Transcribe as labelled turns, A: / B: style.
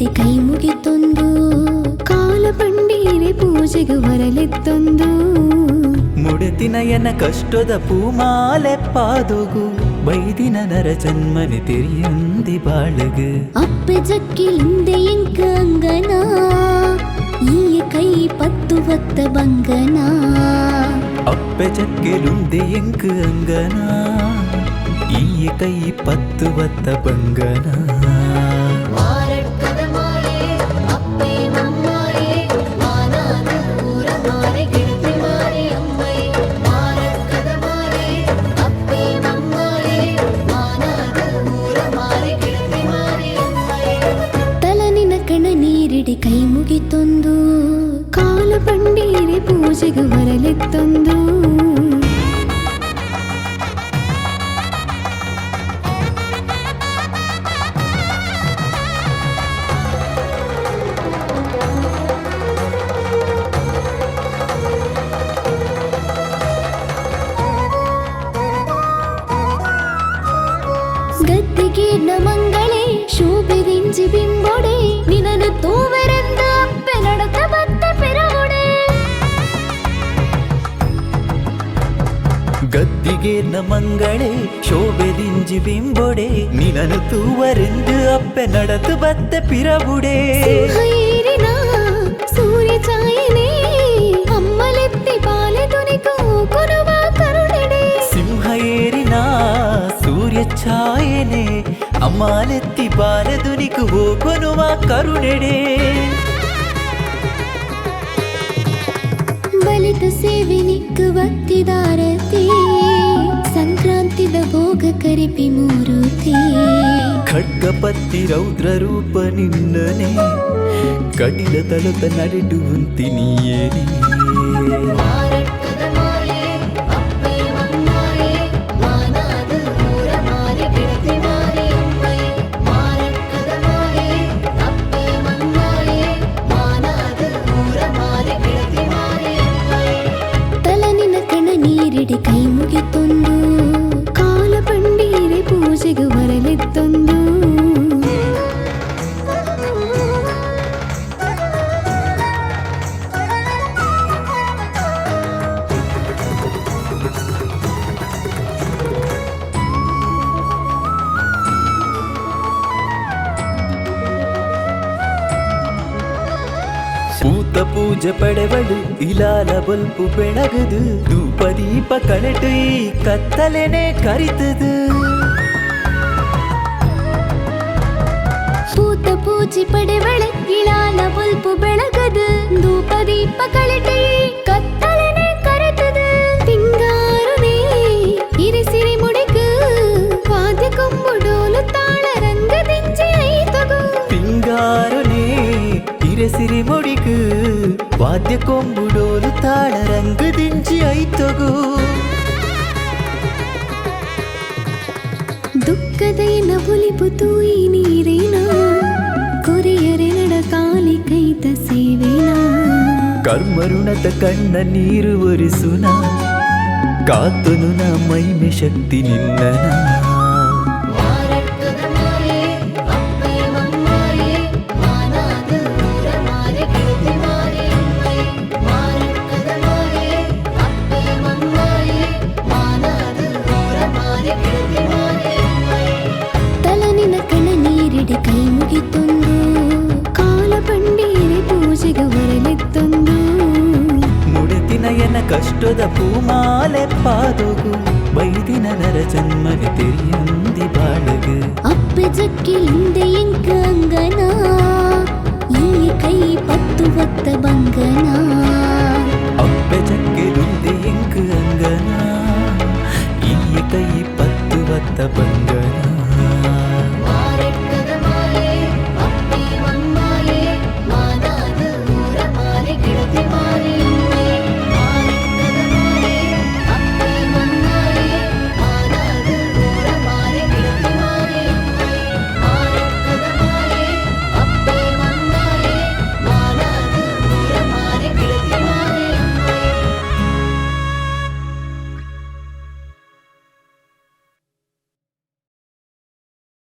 A: ನೀರಿಡಿ ಕೈ ಮುಗಿತೊಂದು ಕಾಲ ಪಂಡೀರೆ ಪೂಜೆಗೆ ಬರಲಿತ್ತೊಂದು
B: ಮುಡತಿನಯನ ಕಷ್ಟದ ಪೂಮಾಲೆ ಪಾದೋಗು ಬೈದಿನ ನರ ಜನ್ಮನೆ ತೆರಿಯಂದಿ ಬಾಳಗು
A: ಅಪ್ಪೆ ಜಕ್ಕಿಲಿಂದೆ ಎಂಕ ಅಂಗನ ಈ ಕೈ ಪತ್ತು ಹೊತ್ತ ಬಂಗನ
B: ಅಪ್ಪೆ ಜಕ್ಕಿಲುಂದೆ ಎಂಕ ಅಂಗನ ಈ ಕೈ ಪತ್ತು ಹೊತ್ತ ಬಂಗನ
A: ನೀರಿಡಿ ಕೈ ಮುಗಿತೊಂದು ಕಾಲ ಪಂಡೀರೆ ಪೂಜೆಗೆ ಬರಲಿತ್ತೊಂದು ಗದ್ದಿಗೆ ಮಂಗಳೇ ಶೋಭೆರಿಂಜಿ ಬಿಂಬೊಡೆ ನಿನನು ತೂವರೆಂದ ಅಪ್ಪೆ ನಡತ ಬತ್ತ ಪೆರಗುಡೆ
B: ಗದ್ದಿಗೆ ಮಂಗಳೇ ಶೋಭೆದಿಂಜಿ ಬಿಂಬೊಡೆ ನಿನನು ತೂವರೆಂದು ಅಪ್ಪೆ ನಡತು ಬತ್ತ ಪಿರಬುಡೆ
A: ಹೈರಿನ ಸೂರ್ಯ ಛಾಯನೆ ಅಮ್ಮಲೆತ್ತಿ ಬಾಲೆ ತುನಿಕು ಕೊನುವ ಕರುಣೆಡೆ
B: ಸಿಂಹ ಏರಿನ ಸೂರ್ಯ ಛಾಯನೆ ಅಮ್ಮಾಲೆತ್ತಿ ಬಾಲದುನಿಕು ಹೋಗೊನುವ ಕರುಣೆಡೆ
A: ಬಲಿತ ಸೇವೆ ನಿಕ್ಕು ಭಕ್ತಿದಾರತಿ ಸಂಕ್ರಾಂತಿದ ಭೋಗ ಕರಿಪಿ ಮೂರುತಿ
B: ಖಡ್ಗಪತ್ತಿ ರೌದ್ರ ರೂಪ ನಿನ್ನನೆ ಕಟಿಲ ತಲುತ ನಡೆಡುವಂತಿನಿಯೇನೆ
A: ನೀರಿಡಿ ಕೈ ಮುಗಿತೊಂದು ಕಾಲ ಪಂಡೀರೆ ಪೂಜೆಗೆ ಬರಲಿತ್ತೊಂದು
B: ಪೂತ ಪೂಜೆ ಪಡೆವಳು ಇಲಾಲ ಬಲ್ಪು ಬೆಳಗದು ಧೂಪ ದೀಪ ಕಳೆದು ಈ ಕತ್ತಲೆನೆ ಕರಿತದು
A: ಪೂತ ಪೂಜೆ ಪಡೆವಳ ಇಳಾಲ ಬಲ್ಪು ಬೆಳಗದು ಧೂಪ ದೀಪ ಕಳೆದು ಕತ್ತಲೆನೆ ಕರೆತದು ತಿಂಗಾರುನೇ ಇರಿಸಿರಿ ಮುಡಿಕು ವಾದ್ಯ ಕೊಂಬು ಡೋಲು ತಾಳ ರಂಗದಿಂಚಿ ಐತಗು
B: ಪಿಂಗಾರನೇ ಇರಸಿರಿ ಮೊಡಿಕು ವಾದ್ಯ ಕೊಂಬುಡೋಲು ತಾಳ ರಂಗದಿಂಚಿ ಐತಗು
A: ದುಃಖದೈನ ಬುಲಿಪು ತೂಯಿ ನೀರೇನ ಕೊರೆಯರೆ ನಡ ಕಾಲಿ ಕೈತ ಸೇವೆನ
B: ಕರ್ಮರುಣದ ಕಣ್ಣ ನೀರು ಒರಿಸುನ ಕಾತನು ನ ಮೈಮೆ ಶಕ್ತಿ ನಿನ್ನನ
A: ಕೈ ಮುಗಿತೊಂದು ಕಾಲ ಪಂಡೀರೆ ಪೂಜೆಗೆ ಬರಲಿತ್ತೊಂದು
B: ಮುಡತಿನಯನ ಕಷ್ಟದ ಪೂಮಾಲೆ ಪಾದೋಗು ಬೈದಿನ ನರ ಜನ್ಮನೆ ತೆರಿಯಂದಿ ಬಾಳಗು
A: ಅಪ್ಪೆ ಜಕ್ಕಿಲಿಂದೆ ಎಂಕ ಅಂಗನ ಈ ಕೈ ಪತ್ತು ಹೊತ್ತ ಬಂಗನ